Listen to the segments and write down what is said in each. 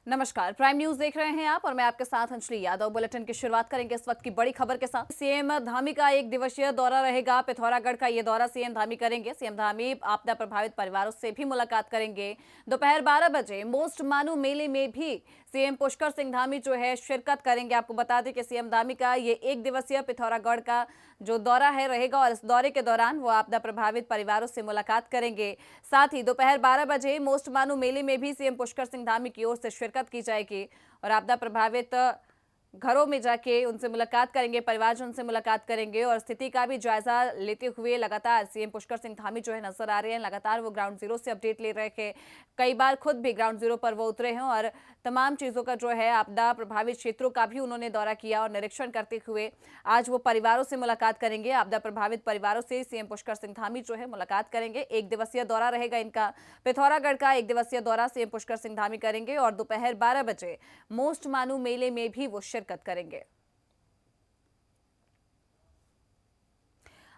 नमस्कार, prime news देख रहे हैं आप और मैं आपके साथ अंजलि यादव। बुलेटिन की शुरुआत करेंगे इस वक्त की बड़ी खबर के साथ। सीएम धामी का एक दिवसीय दौरा रहेगा। पिथौरागढ़ का ये दौरा सीएम धामी करेंगे। सीएम धामी आपदा प्रभावित परिवारों से भी मुलाकात करेंगे। दोपहर 12 बजे मोस्ट मानू मेले में भी सीएम पुष्कर सिंह धामी जो है शिरकत करेंगे। आपको बता दें कि सीएम धामी का ये एक दिवसीय पिथौरागढ़ का जो दौरा है रहेगा और इस दौरे के दौरान वो आपदा प्रभावित परिवारों से मुलाकात करेंगे। साथ ही दोपहर 12 बजे मोस्ट मानू मेले में भी सीएम पुष्कर सिंह धामी की ओर से शिरकत की जाएगी और आपदा प्रभावित घरों में जाके उनसे मुलाकात करेंगे, परिवारजन से मुलाकात करेंगे और स्थिति का भी जायजा लेते हुए लगातार सीएम पुष्कर सिंह धामी जो है नजर आ रहे हैं। लगातार वो ग्राउंड जीरो से अपडेट ले रहे हैं। कई बार खुद भी ग्राउंड जीरो पर वो उतरे हैं और तमाम चीजों का जो है आपदा प्रभावित क्षेत्रों का भी उन्होंने दौरा किया और निरीक्षण करते हुए आज वो परिवारों से मुलाकात करेंगे। आपदा प्रभावित परिवारों से सीएम पुष्कर सिंह धामी जो है मुलाकात करेंगे। एक दिवसीय दौरा रहेगा इनका। पिथौरागढ़ का एक दिवसीय दौरा सीएम पुष्कर सिंह धामी करेंगे और दोपहर 12 बजे मोस्ट मानू मेले में भी वो शिरकत करेंगे।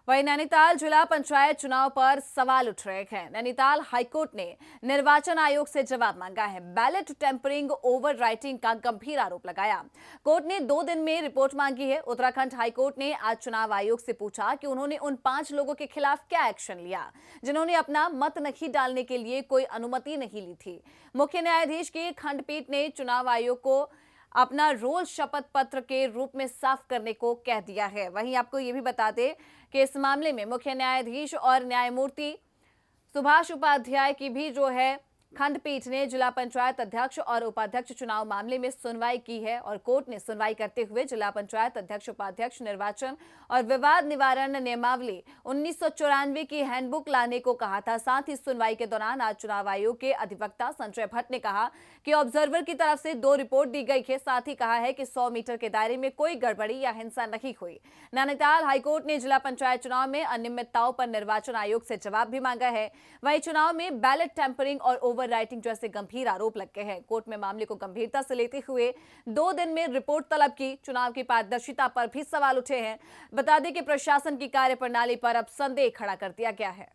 वहीं नैनीताल जिला पंचायत चुनाव पर सवाल उठ रहे हैं। नैनीताल हाईकोर्ट ने निर्वाचन आयोग से जवाब मांगा है। बैलेट टेम्परिंग, ओवर राइटिंग का गंभीर आरोप लगाया। कोर्ट ने 2 दिन में रिपोर्ट मांगी है। उत्तराखंड हाईकोर्ट ने आज चुनाव आयोग से पूछा कि उन्होंने उन 5 लोगों के खिलाफ क्या एक्शन लिया जिन्होंने अपना मत नहीं डालने के लिए कोई अनुमति नहीं ली थी। मुख्य न्यायाधीश की खंडपीठ ने चुनाव आयोग को अपना रोल शपथ पत्र के रूप में साफ करने को कह दिया है। वहीं आपको ये भी बता दें कि इस मामले में मुख्य न्यायाधीश और न्यायमूर्ति सुभाष उपाध्याय की भी जो है खंडपीठ ने जिला पंचायत अध्यक्ष और उपाध्यक्ष चुनाव मामले में सुनवाई की है और कोर्ट ने सुनवाई करते हुए जिला पंचायत अध्यक्ष उपाध्यक्ष निर्वाचन और विवाद निवारण नियमावली 1994 की हैंडबुक लाने को कहा था। साथ ही सुनवाई के दौरान आज चुनाव आयोग के अधिवक्ता संजय भट्ट ने कहा कि ऑब्जर्वर की तरफ से 2 रिपोर्ट दी गई है। साथ ही कहा है कि 100 मीटर के दायरे में कोई गड़बड़ी या हिंसा नहीं हुई। नैनीताल हाईकोर्ट ने जिला पंचायत चुनाव में अनियमितताओं पर निर्वाचन आयोग से जवाब भी मांगा है। वहीं चुनाव में बैलेट टेम्परिंग और ओवर राइटिंग जैसे गंभीर आरोप लगे हैं। कोर्ट में मामले को गंभीरता से लेते हुए 2 दिन में रिपोर्ट तलब की। चुनाव की पारदर्शिता पर भी सवाल उठे हैं। बता दें कि प्रशासन की कार्यप्रणाली पर अब संदेह खड़ा कर दिया गया है।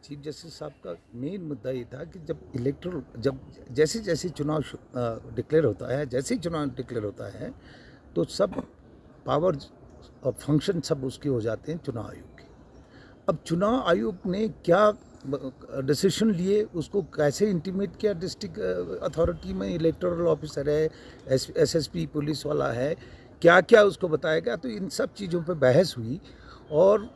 चीफ जस्टिस साहब का मेन मुद्दा ये था कि जब जैसे जैसे चुनाव डिक्लेयर होता है, जैसे ही चुनाव डिक्लेयर होता है तो सब पावर और फंक्शन सब उसके हो जाते हैं चुनाव आयोग के। अब चुनाव आयोग ने क्या डिसीजन लिए, उसको कैसे इंटीमेट किया, डिस्ट्रिक्ट अथॉरिटी में इलेक्टोरल ऑफिसर है, एसएसपी पुलिस वाला है, क्या क्या उसको बताया गया। तो इन सब चीज़ों पे बहस हुई और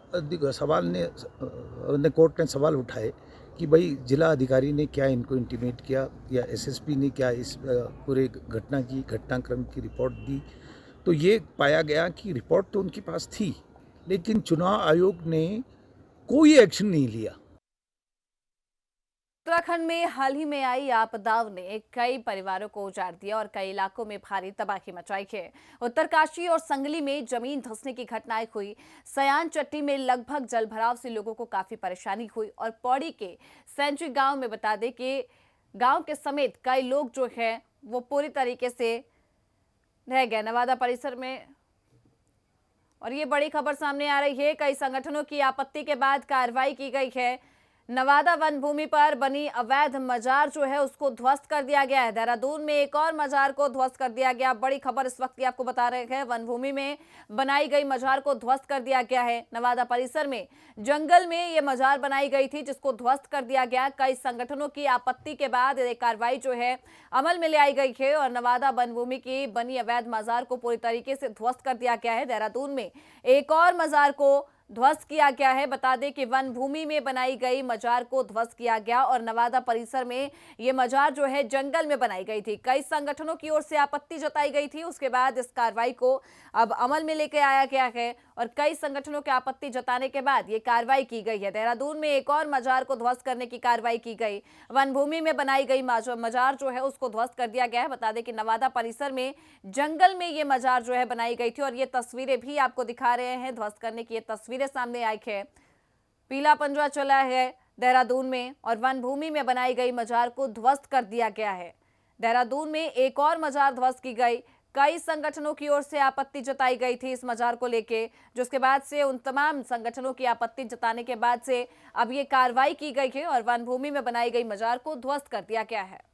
कोर्ट ने सवाल उठाए कि भाई जिला अधिकारी ने क्या इनको इंटीमेट किया या एसएसपी ने क्या इस पूरे घटनाक्रम की रिपोर्ट दी। तो ये पाया गया कि रिपोर्ट तो उनके पास थी लेकिन चुनाव आयोग ने कोई एक्शन नहीं लिया। उत्तराखंड में हाल ही में आई आपदाओं ने कई परिवारों को उजाड़ दिया और कई इलाकों में भारी तबाही मचाई है। उत्तरकाशी और संगली में जमीन धंसने की घटनाएं हुई। सयान चट्टी में लगभग जलभराव से लोगों को काफी परेशानी हुई और पौड़ी के सेंचुरी गांव में बता दें कि गांव के समेत कई लोग जो है वो पूरी तरीके से रह गए नवादा परिसर में। और ये बड़ी खबर सामने आ रही है। कई संगठनों की आपत्ति के बाद कार्रवाई की गई है। नवादा वन भूमि पर बनी अवैध मजार जो है उसको ध्वस्त कर दिया गया है। देहरादून में एक और मजार को ध्वस्त कर दिया गया। बड़ी खबर इस वक्त की आपको बता रहे हैं। वन भूमि में बनाई गई मजार को ध्वस्त कर दिया गया है। नवादा परिसर में जंगल में ये मजार बनाई गई थी जिसको ध्वस्त कर दिया गया। कई संगठनों की आपत्ति के बाद ये कार्रवाई जो है अमल में ले आई गई है और नवादा वन भूमि की बनी अवैध मजार को पूरी तरीके से ध्वस्त कर दिया गया है। देहरादून में एक और मजार को ध्वस्त किया गया है। बता दें कि वन भूमि में बनाई गई मजार को ध्वस्त किया गया और नवादा परिसर में यह मजार जो है जंगल में बनाई गई थी। कई संगठनों की ओर से आपत्ति जताई गई थी। उसके बाद इस कार्रवाई को अब अमल में लेकर आया गया है और कई संगठनों की आपत्ति जताने के बाद ये कार्रवाई की गई है। देहरादून में एक और मजार को ध्वस्त करने की कार्रवाई की गई। वन भूमि में बनाई गई मजार जो है उसको ध्वस्त कर दिया गया है। बता दें कि नवादा परिसर में जंगल में ये मजार जो है बनाई गई थी और ये तस्वीरें भी आपको दिखा रहे हैं। ध्वस्त करने की ये तस्वीरें सामने आई है। पीला पंजा चला है देहरादून में और वन भूमि में बनाई गई मजार को ध्वस्त कर दिया गया है। देहरादून में एक और मजार ध्वस्त की गई। कई संगठनों की ओर से आपत्ति जताई गई थी इस मजार को लेके, जिसके बाद से उन तमाम संगठनों की आपत्ति जताने के बाद से अब ये कार्रवाई की गई है और वन भूमि में बनाई गई मजार को ध्वस्त कर दिया गया है।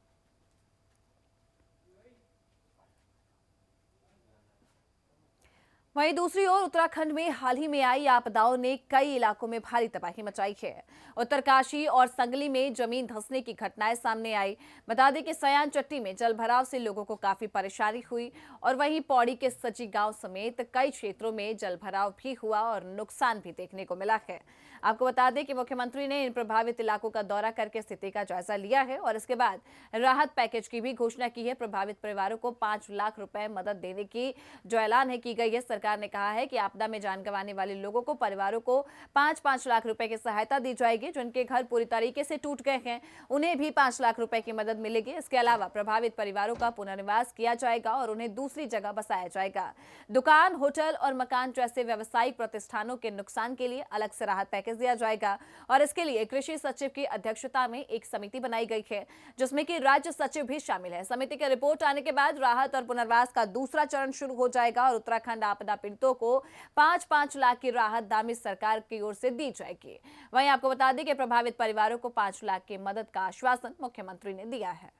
वहीं दूसरी ओर उत्तराखंड में हाल ही में आई आपदाओं ने कई इलाकों में भारी तबाही मचाई है। उत्तरकाशी और संगली में जमीन धंसने की घटनाएं सामने आई। बता दें कि सयान चट्टी में जलभराव से लोगों को काफी परेशानी हुई और वहीं पौड़ी के सची गांव समेत कई क्षेत्रों में जलभराव भी हुआ और नुकसान भी देखने को मिला है। आपको बता दें कि मुख्यमंत्री ने इन प्रभावित इलाकों का दौरा करके स्थिति का जायजा लिया है और इसके बाद राहत पैकेज की भी घोषणा की है। प्रभावित परिवारों को 5 लाख रुपए मदद देने की जो ऐलान है की गई है। सरकार ने कहा है कि आपदा में जान गंवाने वाले लोगों को परिवारों को 5-5 लाख रुपए की सहायता दी जाएगी। जिनके घर पूरी तरीके से टूट गए हैं उन्हें भी 5 लाख रुपए की मदद मिलेगी। इसके अलावा प्रभावित परिवारों का पुनर्निवास किया जाएगा और उन्हें दूसरी जगह बसाया जाएगा। दुकान, होटल और मकान जैसे व्यावसायिक प्रतिष्ठानों के नुकसान के लिए अलग से राहत पैकेज दिया जाएगा और इसके लिए कृषि सचिव की अध्यक्षता में एक समिति बनाई गई है जिसमें कि राज्य सचिव भी शामिल है। समिति की रिपोर्ट आने के बाद राहत और पुनर्वास का दूसरा चरण शुरू हो जाएगा और उत्तराखंड आपदा पीड़ितों को 5-5 लाख की राहत दामी सरकार की ओर से दी जाएगी। वहीं आपको बता दें कि प्रभावित परिवारों को 5 लाख की मदद का आश्वासन मुख्यमंत्री ने दिया है।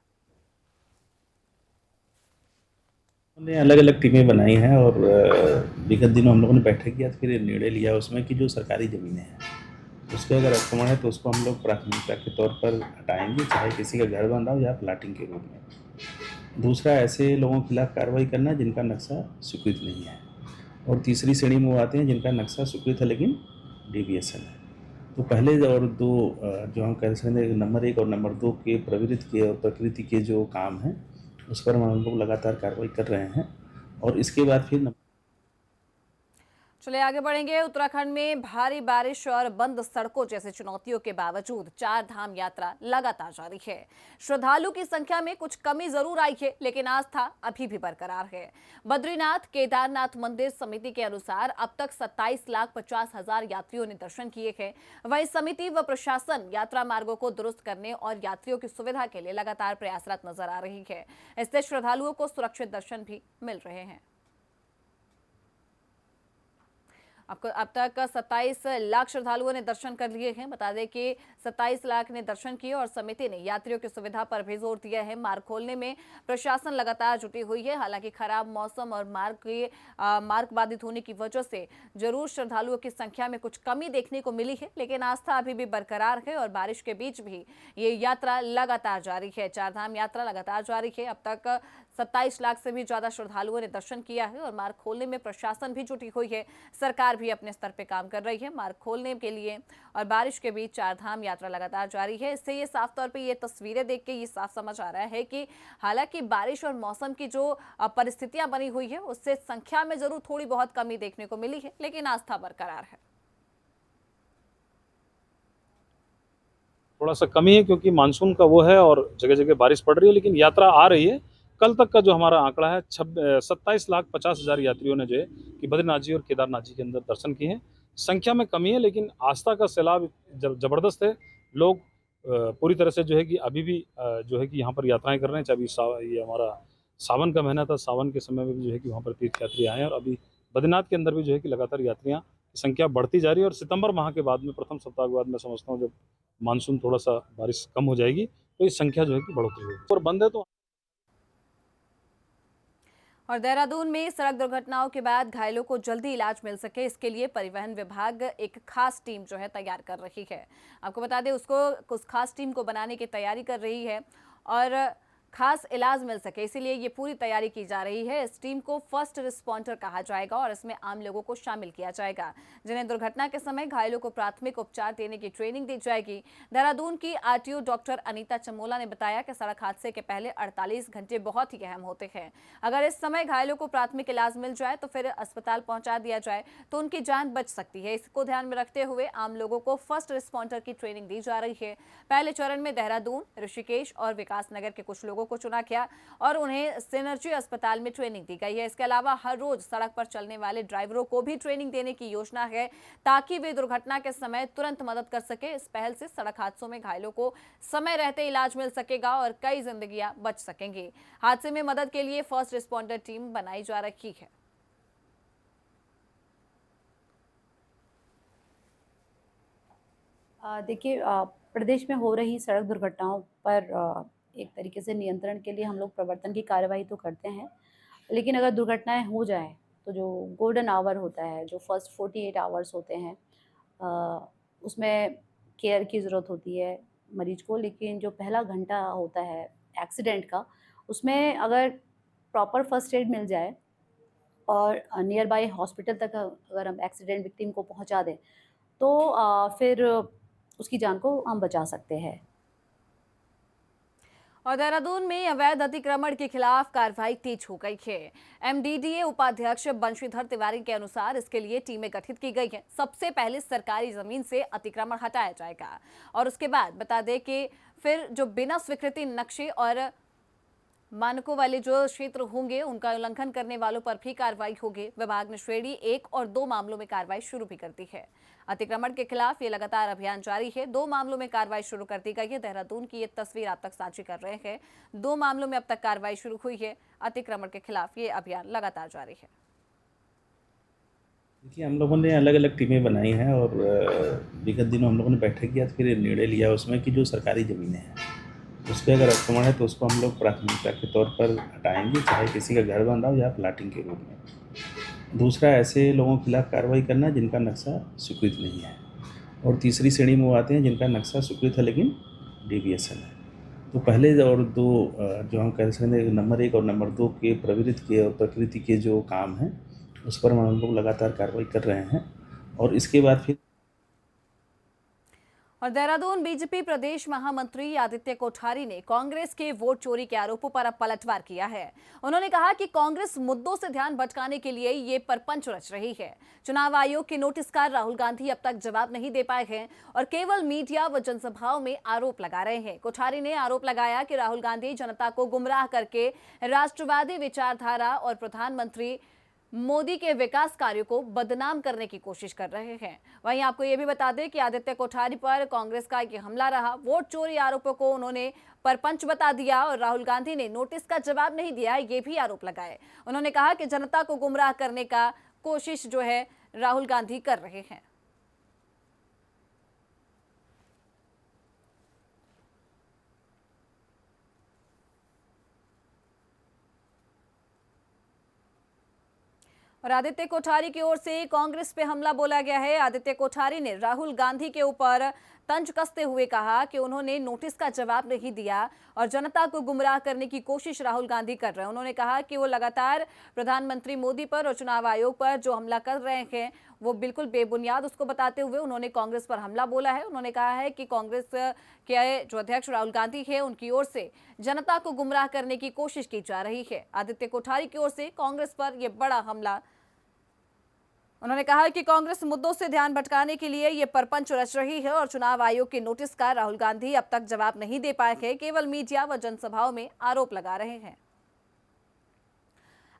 हमने अलग अलग टीमें बनाई हैं और विगत दिनों हम लोगों ने बैठक किया तो फिर निर्णय लिया उसमें कि जो सरकारी ज़मीनें हैं उस पर अगर आक्रमण है तो उसको हम लोग प्राथमिकता के तौर पर हटाएंगे, चाहे किसी का घर बन रहा हो या प्लाटिंग के रूप में। दूसरा, ऐसे लोगों के खिलाफ कार्रवाई करना जिनका नक्शा स्वीकृत नहीं है। और तीसरी श्रेणी में वो आते हैं जिनका नक्शा स्वीकृत है लेकिन डेविएशन है। तो पहले और दो जो हम कह सकते हैं नंबर 1 और नंबर 2 के प्रवृत्ति के और प्रकृति के जो काम हैं उस पर हम लोग लगातार कार्रवाई कर रहे हैं और इसके बाद फिर चलिए आगे बढ़ेंगे। उत्तराखंड में भारी बारिश और बंद सड़कों जैसी चुनौतियों के बावजूद 4 धाम यात्रा लगातार जारी है। श्रद्धालु की संख्या में कुछ कमी जरूर आई है लेकिन आस्था अभी भी बरकरार है। बद्रीनाथ केदारनाथ मंदिर समिति के अनुसार अब तक 27,50,000 यात्रियों ने दर्शन किए हैं। वहीं समिति व प्रशासन यात्रा मार्गों को दुरुस्त करने और यात्रियों की सुविधा के लिए लगातार प्रयासरत नजर आ रही है। इससे श्रद्धालुओं को सुरक्षित दर्शन भी मिल रहे हैं। आपको अब तक 27 लाख श्रद्धालुओं ने दर्शन कर लिए हैं। बता दें कि 27 लाख ने दर्शन किए और समिति ने यात्रियों की सुविधा पर भी जोर दिया है। मार्ग खोलने में प्रशासन लगातार जुटी हुई है। हालांकि खराब मौसम और मार्ग बाधित होने की वजह से जरूर श्रद्धालुओं की संख्या में कुछ कमी देखने को मिली है लेकिन आस्था अभी भी बरकरार है और बारिश के बीच भी ये यात्रा लगातार जारी है। 4 धाम यात्रा लगातार जारी है। अब तक 27 लाख से भी ज्यादा श्रद्धालुओं ने दर्शन किया है और मार्ग खोलने में प्रशासन भी जुटी हुई है। सरकार भी अपने स्तर पे काम कर रही है मार्ग खोलने के लिए और बारिश के बीच 4 धाम यात्रा लगातार जारी है। इससे ये साफ तौर पे ये तस्वीरें देख के ये साफ समझ आ रहा है कि हालांकि बारिश और मौसम की जो परिस्थितियां बनी हुई है उससे संख्या में जरूर थोड़ी बहुत कमी देखने को मिली है लेकिन आस्था बरकरार है। थोड़ा सा कमी है क्योंकि मानसून का वो है और जगह जगह बारिश पड़ रही है लेकिन यात्रा आ रही है। कल तक का जो हमारा आंकड़ा है 27,50,000 यात्रियों ने जो है कि बद्रीनाथ जी और केदारनाथ जी के अंदर दर्शन किए हैं। संख्या में कमी है लेकिन आस्था का सैलाब जबरदस्त है। लोग पूरी तरह से जो है कि अभी भी जो है कि यहाँ पर यात्राएं कर रहे हैं। चाहे ये हमारा सावन का महीना था, सावन के समय में भी जो है कि वहाँ पर तीर्थयात्री आए हैं और अभी बद्रीनाथ के अंदर भी जो है कि लगातार यात्रियाँ की संख्या बढ़ती जा रही है। और सितंबर माह के बाद में प्रथम सप्ताह के बाद मैं समझता हूँ जब मानसून थोड़ा सा बारिश कम हो जाएगी तो ये संख्या जो है कि बढ़ोतरी होगी और बंद है तो। और देहरादून में सड़क दुर्घटनाओं के बाद घायलों को जल्दी इलाज मिल सके इसके लिए परिवहन विभाग एक खास टीम जो है तैयार कर रही है। आपको बता दें उस खास टीम को बनाने की तैयारी कर रही है और खास इलाज मिल सके इसीलिए ये पूरी तैयारी की जा रही है। इस टीम को फर्स्ट रिस्पॉन्डर कहा जाएगा और इसमें आम लोगों को शामिल किया जाएगा जिन्हें दुर्घटना के समय घायलों को प्राथमिक उपचार देने की ट्रेनिंग दी जाएगी। देहरादून की आरटीओ डॉक्टर अनीता चमोला ने बताया कि सड़क हादसे के पहले 48 घंटे बहुत ही अहम होते हैं। अगर इस समय घायलों को प्राथमिक इलाज मिल जाए तो फिर अस्पताल पहुंचा दिया जाए तो उनकी जान बच सकती है। इसको ध्यान में रखते हुए आम लोगों को फर्स्ट रिस्पॉन्डर की ट्रेनिंग दी जा रही है। पहले चरण में देहरादून, ऋषिकेश और विकासनगर के कुछ लोगों लोगों को चुना गया और उन्हें सिनर्जी अस्पताल में ट्रेनिंग दी गई है। इसके अलावा हर रोज सड़क पर चलने वाले ड्राइवरों को भी ट्रेनिंग देने की योजना है ताकि वे दुर्घटना के समय तुरंत मदद कर सके। इस पहल से सड़क हादसों में घायलों को समय रहते इलाज मिल सकेगा और कई जिंदगियां बच सकेंगी। हादसे में मदद के लिए फर्स्ट रिस्पॉन्डर टीम बनाई जा रही है। देखिए, प्रदेश में हो रही सड़क दुर्घटनाओं पर एक तरीके से नियंत्रण के लिए हम लोग प्रवर्तन की कार्रवाई तो करते हैं, लेकिन अगर दुर्घटनाएं हो जाएं तो जो गोल्डन आवर होता है, जो फर्स्ट 48 आवर्स होते हैं, उसमें केयर की ज़रूरत होती है मरीज को। लेकिन जो पहला घंटा होता है एक्सीडेंट का, उसमें अगर प्रॉपर फर्स्ट एड मिल जाए और नियर बाय हॉस्पिटल तक अगर हम एक्सीडेंट विक्टिम को पहुंचा दें तो फिर उसकी जान को हम बचा सकते हैं। और देहरादून में अवैध अतिक्रमण के खिलाफ कार्रवाई तेज हो गई है। एमडीडीए उपाध्यक्ष बंशीधर तिवारी के अनुसार इसके लिए टीमें गठित की गई हैं। सबसे पहले सरकारी जमीन से अतिक्रमण हटाया जाएगा और उसके बाद बता दें कि फिर जो बिना स्वीकृति नक्शे और मानकों वाले जो क्षेत्र होंगे उनका उल्लंघन करने वालों पर भी कार्रवाई होगी। विभाग ने श्रेणी 1 और 2 मामलों में कार्रवाई शुरू भी कर दी है। अतिक्रमण के खिलाफ ये लगातार अभियान जारी है। 2 मामलों में कार्रवाई शुरू कर दी गई है। देहरादून की ये तस्वीर आप तक साझी कर रहे हैं। 2 मामलों में अब तक कार्रवाई शुरू हुई है। अतिक्रमण के खिलाफ ये अभियान लगातार जारी है। देखिए, हम लोगों ने अलग अलग टीमें बनाई हैं और विगत दिनों हम लोगों ने बैठक किया, फिर निर्णय लिया उसमें कि जो सरकारी ज़मीनें हैं उस पर अगर आक्रमण है तो उसको हम लोग प्राथमिकता के तौर पर हटाएंगे, चाहे किसी का घर बन रहा हो या प्लाटिंग के रूप में। दूसरा, ऐसे लोगों के खिलाफ कार्रवाई करना जिनका नक्शा स्वीकृत नहीं है। और तीसरी श्रेणी में वो आते हैं जिनका नक्शा स्वीकृत है लेकिन डेविएशन है। तो पहले और 2 जो हम कह सकते हैं नंबर 1 और नंबर 2 के प्रवृत्ति के और प्रकृति के जो काम हैं उस पर हम लोग लगातार कार्रवाई कर रहे हैं। और इसके बाद फिर और देहरादून बीजेपी प्रदेश महामंत्री आदित्य कोठारी ने कांग्रेस के वोट चोरी के आरोपों पर अब पलटवार किया है। उन्होंने कहा कि कांग्रेस मुद्दों से ध्यान भटकाने के लिए ये परपंच रच रही है। चुनाव आयोग के नोटिसकार राहुल गांधी अब तक जवाब नहीं दे पाए हैं और केवल मीडिया व जनसभाओं में आरोप लगा रहे हैं। कोठारी ने आरोप लगाया कि राहुल गांधी जनता को गुमराह करके राष्ट्रवादी विचारधारा और प्रधानमंत्री मोदी के विकास कार्यों को बदनाम करने की कोशिश कर रहे हैं। वहीं आपको यह भी बता दें कि आदित्य कोठारी पर कांग्रेस का यह हमला रहा। वोट चोरी आरोपों को उन्होंने परपंच बता दिया और राहुल गांधी ने नोटिस का जवाब नहीं दिया, ये भी आरोप लगाए। उन्होंने कहा कि जनता को गुमराह करने का कोशिश जो है राहुल गांधी कर रहे हैं। और आदित्य कोठारी की ओर से कांग्रेस पे हमला बोला गया है। आदित्य कोठारी ने राहुल गांधी के ऊपर तंज कसते हुए कहा कि उन्होंने नोटिस का जवाब नहीं दिया और जनता को गुमराह करने की कोशिश राहुल गांधी कर रहे हैं। उन्होंने कहा कि वो लगातार प्रधानमंत्री मोदी पर और चुनाव आयोग पर जो हमला कर रहे हैं वो बिल्कुल बेबुनियाद उसको बताते हुए उन्होंने कांग्रेस पर हमला बोला है। उन्होंने कहा है कि कांग्रेस के जो अध्यक्ष राहुल गांधी है उनकी ओर से जनता को गुमराह करने की कोशिश की जा रही है। आदित्य कोठारी की ओर से कांग्रेस पर यह बड़ा हमला। उन्होंने कहा कि कांग्रेस मुद्दों से ध्यान भटकाने के लिए ये परपंच रच रही है और चुनाव आयोग के नोटिस का राहुल गांधी अब तक जवाब नहीं दे पाए हैं, केवल मीडिया व जनसभाओं में आरोप लगा रहे हैं।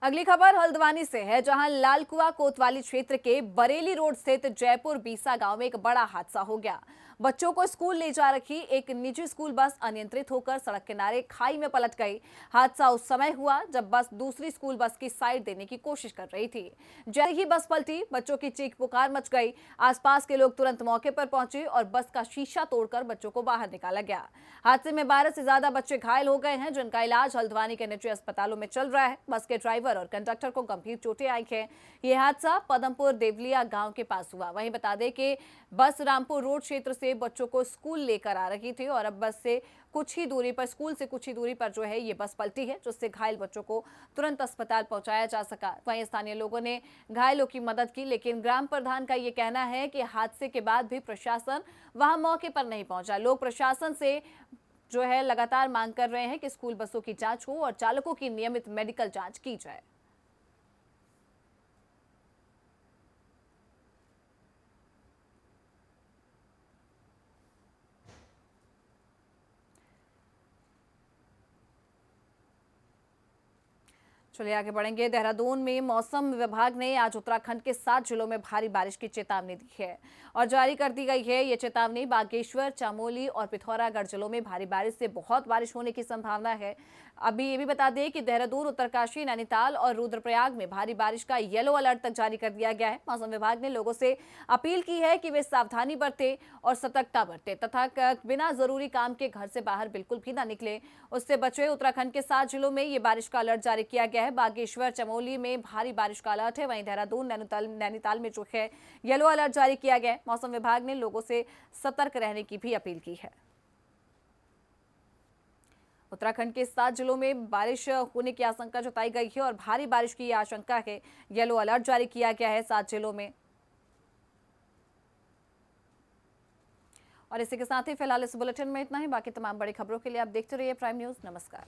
अगली खबर हल्द्वानी से है, जहां लालकुआ कोतवाली क्षेत्र के बरेली रोड स्थित जयपुर बीसा गांव में एक बड़ा हादसा हो गया। बच्चों को स्कूल ले जा रही एक निजी स्कूल बस अनियंत्रित होकर सड़क किनारे खाई में पलट गई। हादसा उस समय हुआ जब बस दूसरी स्कूल बस की साइड देने की कोशिश कर रही थी। जैसे ही बस पलटी, बच्चों की चीख पुकार मच गई। आसपास के लोग तुरंत मौके पर पहुंचे और बस का शीशा तोड़कर बच्चों को बाहर निकाला गया। हादसे में 12 से ज्यादा बच्चे घायल हो गए हैं, जिनका इलाज हल्द्वानी के निजी अस्पतालों में चल रहा है। बस के ड्राइवर और कंडक्टर को गंभीर चोटें आई हैं। यह हादसा पदमपुर देवलिया गांव के पास हुआ। वहीं बता दें कि बस रामपुर रोड क्षेत्र से बच्चों को स्कूल लेकर आ रही थी और अब बस से कुछ ही दूरी पर, स्कूल से कुछ ही दूरी पर जो है ये बस पलटी है, जिससे घायल बच्चों को तुरंत अस्पताल पहुंचाया जा सका। वहीं स्थानीय लोगों ने घायलों की मदद की, लेकिन ग्राम प्रधान का ये कहना है कि हादसे के बाद भी प्रशासन वहां मौके पर नहीं पहुंचा। लोग प्रशासन से जो है लगातार मांग कर रहे हैं कि स्कूल बसों की जांच हो और चालकों की नियमित मेडिकल जांच की जाए। चलिए आगे बढ़ेंगे। देहरादून में मौसम विभाग ने आज उत्तराखंड के 7 जिलों में भारी बारिश की चेतावनी दी है और जारी कर दी गई है। ये चेतावनी बागेश्वर, चमोली और पिथौरागढ़ जिलों में भारी बारिश से बहुत बारिश होने की संभावना है। अभी ये भी बता दें कि देहरादून, उत्तरकाशी, नैनीताल और रुद्रप्रयाग में भारी बारिश का येलो अलर्ट तक जारी कर दिया गया है। मौसम विभाग ने लोगों से अपील की है कि वे सावधानी बरतें और सतर्कता बरतें तथा बिना जरूरी काम के घर से बाहर बिल्कुल भी ना निकलें, उससे बचे। उत्तराखंड के 7 जिलों में ये बारिश का अलर्ट जारी किया गया है। बागेश्वर, चमोली में भारी बारिश का अलर्ट है। वहीं देहरादून, नैनीताल में जो है येलो अलर्ट जारी किया गया है। मौसम विभाग ने लोगों से सतर्क रहने की भी अपील की है। उत्तराखंड के 7 जिलों में बारिश होने की आशंका जताई गई है और भारी बारिश की आशंका है। येलो अलर्ट जारी किया गया है 7 जिलों में। और इसी के साथ ही फिलहाल इस बुलेटिन में इतना ही। बाकी तमाम बड़ी खबरों के लिए आप देखते रहिए प्राइम न्यूज़। नमस्कार।